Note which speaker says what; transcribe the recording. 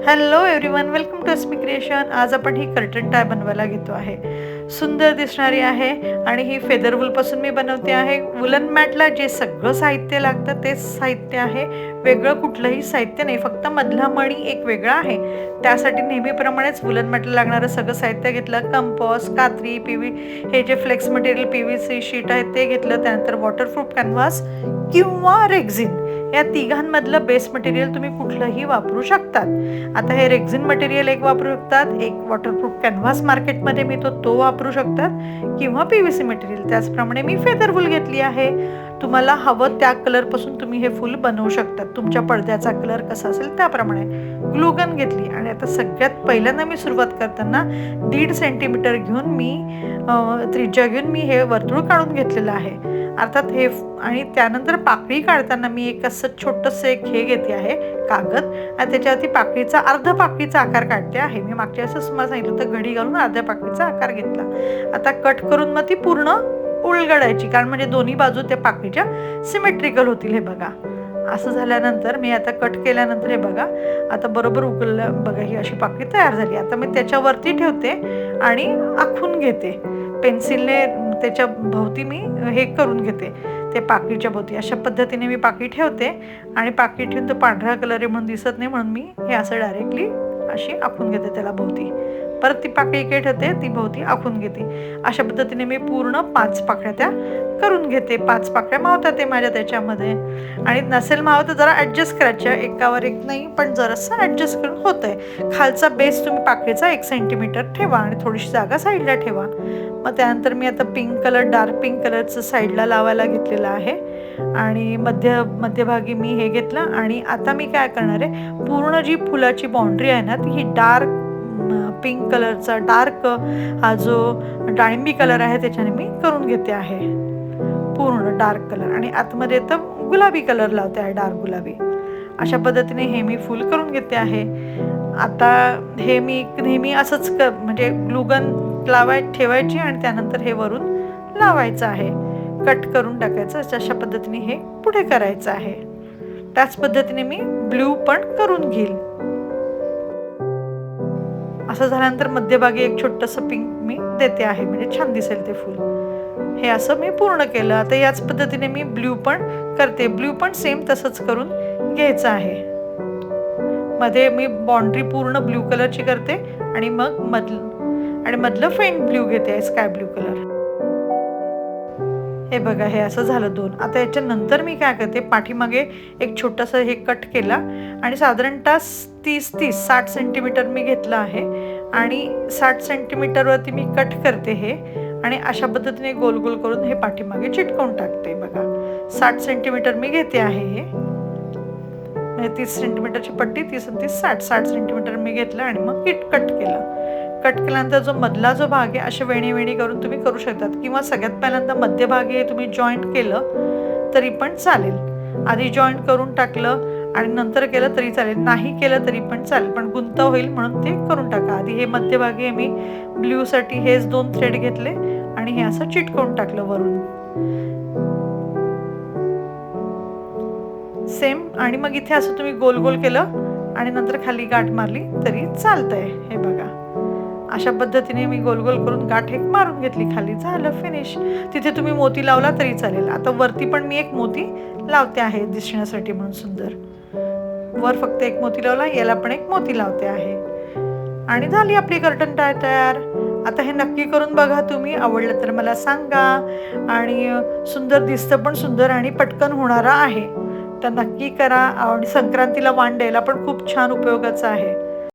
Speaker 1: Hello everyone, welcome to Asmi creation. आज आपण ही curtain tie बनवायला घेतो आहे. सुंदर दिसणारी आहे आणि ही फेदर वूलपासून मी बनवते आहे. वुलन मॅटला जे सगळं साहित्य लागतं तेच साहित्य आहे, वेगळं कुठलंही साहित्य नाही. फक्त मधला मणी एक वेगळा आहे. त्यासाठी नेहमीप्रमाणेच वुलन मॅटला लागणारं सगळं साहित्य घेतलं. कंपॉस, कात्री, हे जे फ्लेक्स मटेरियल PVC शीट आहे ते घेतलं. त्यानंतर वॉटरप्रूफ कॅनव्हास किंवा रेक्झिन, या तिघांमधलं बेस मटेरियल तुम्ही कुठलंही वापरू शकतात. आता हे रेक्झिन मटेरियल एक वापरू शकतात, एक वॉटरप्रूफ कॅनव्हास मार्केटमध्ये मिळतो तो वापरू शकतात, किंवा PVC मटेरियल. त्याचप्रमाणे मी फेदर वूल घेतली आहे. तुम्हाला हवं त्या कलरपासून तुम्ही हे फूल बनवू शकतात. तुमच्या पडद्याचा कलर कसा असेल त्याप्रमाणे. ग्लूगन घेतली आणि आता सगळ्यात पहिल्यांदा मी सुरुवात करताना 1.5 सेंटीमीटर घेऊन मी त्रिज्या घेऊन मी हे वर्तुळ काढून घेतलेलं आहे. अर्थात हे आणि त्यानंतर पाकळी काढताना मी एक असं छोटंसं एक हे घेते आहे कागद, आणि त्याच्यावरती पाकळीचा अर्ध्या पाकळीचा आकार काढते आहे. मी मागच्या असं तुम्हाला सांगितलं होतं, घडी घालून अर्ध्या पाकळीचा आकार घेतला. आता कट करून मग ती पूर्ण उलगडायची, कारण म्हणजे दोन्ही बाजू त्या पाकळीच्या सिमेट्रिकल होतील. हे बघा, असं झाल्यानंतर मी आता कट केल्यानंतर हे बघा, आता बरोबर उकळलं बघा, ही अशी पाकळी तयार झाली. आता मी त्याच्यावरती ठेवते आणि आखून घेते पेन्सिलने. त्याच्या भोवती मी हे करून घेते, ते पाकळीच्या भोवती. अशा पद्धतीने मी पाकळी ठेवते आणि पाकळी ठेवून तो पांढरा कलर आहे म्हणून दिसत नाही, म्हणून मी हे असं डायरेक्टली अशी आखून घेते त्याला भोवती. परत ती पाकळी इकडे ठेवते, ती भोवती आखून घेते. अशा पद्धतीने मी पूर्ण 5 पाकळ्या त्या करून घेते. 5 पाकळ्या मावतात ते माझ्या त्याच्यामध्ये. आणि नसेल मावत तर जरा ॲडजस्ट करायच्या, एकावर एक नाही पण जरासं ॲडजस्ट करून होतंय. खालचा बेस तुम्ही पाकळीचा 1 सेंटीमीटर ठेवा आणि थोडीशी जागा साईडला ठेवा. मग त्यानंतर मी आता पिंक कलर, डार्क पिंक कलरचं साईडला लावायला घेतलेलं आहे आणि मध्यभागी मी हे घेतलं. आणि आता मी काय करणार आहे, पूर्ण जी फुलाची बाउंड्री आहे ना, ती ही डार्क पिंक कलरचा, डार्क हा जो डाळिंबी कलर आहे त्याच्याने मी करून घेते आहे, पूर्ण डार्क कलर. आणि आतमध्ये तर गुलाबी कलर लावते आहे, डार्क गुलाबी. अशा पद्धतीने हे मी फुल करून घेते आहे. आता हे मी नेहमी असंच म्हणजे ग्लूगन ठेवायची आणि त्यानंतर हे वरून लावायचं आहे, कट करून टाकायचं. अशा पद्धतीने हे पुढे करायचं आहे. त्याच पद्धतीने मी ब्ल्यू पण करून घेईल. असं झाल्यानंतर मध्यभागी एक छोटंसं पिंक मी देते आहे, म्हणजे छान दिसेल ते फूल. हे असं मी पूर्ण केलं. आता याच पद्धतीने मी ब्ल्यू पण करते. ब्ल्यू पण सेम तसंच करून घ्यायचं आहे. मध्ये मी बाउंड्री पूर्ण ब्ल्यू कलरची करते आणि मग मधलं फेंट ब्ल्यू घेते, स्काय ब्ल्यू कलर. हे बघा, हे असं झालं 2. आता याच्यानंतर मी काय करते, पाठीमागे एक छोटंसं हे कट केला आणि साधारणतः 60 सेंटीमीटर मी घेतलं आहे आणि 60 सेंटीमीटरवरती मी कट करते हे. आणि अशा पद्धतीने गोल गोल करून हे पाठीमागे चिटकवून टाकते. बघा, 60 सेंटीमीटर मी घेते आहे हे, म्हणजे 30 सेंटीमीटरची पट्टी, 30 आणि 30 60 सेंटीमीटर मी घेतलं आणि मग कट केलं. कट केल्यानंतर जो मधला जो भाग आहे असे वेणी करून तुम्ही करू शकतात, किंवा सगळ्यात पहिल्यांदा मध्यभागी तुम्ही जॉईंट केलं तरी पण चालेल. आधी जॉईंट करून टाकलं आणि नंतर केलं तरी चालेल, नाही केलं तरी पण चालेल, पण गुंत होईल म्हणून ते करून टाका. आधी हे मध्यभागी मी ब्ल्यूसाठी हेच 2 थ्रेड घेतले आणि हे असं चिटकवून टाकलं वरून सेम. आणि मग इथे असं तुम्ही गोल गोल केलं आणि नंतर खाली गाठ मारली तरी चालतंय. हे बघा, अशा पद्धतीने मी गोल गोल करून गाठ एक मारून घेतली, खाली झालं फिनिश. तिथे तुम्ही मोती लावला तरी चालेल. आता वरती पण मी एक मोती लावते आहे दिसण्यासाठी म्हणून सुंदर. वर फक्त एक मोती लावला, याला पण एक मोती लावते आहे आणि झाली आपली कर्टन टाय तयार. आता हे नक्की करून बघा तुम्ही, आवडलं तर मला सांगा. आणि सुंदर दिसतं पण सुंदर आणि पटकन होणारा आहे, तर नक्की करा. आणि संक्रांतीला वाण द्यायला पण खूप छान उपयोगाचं आहे.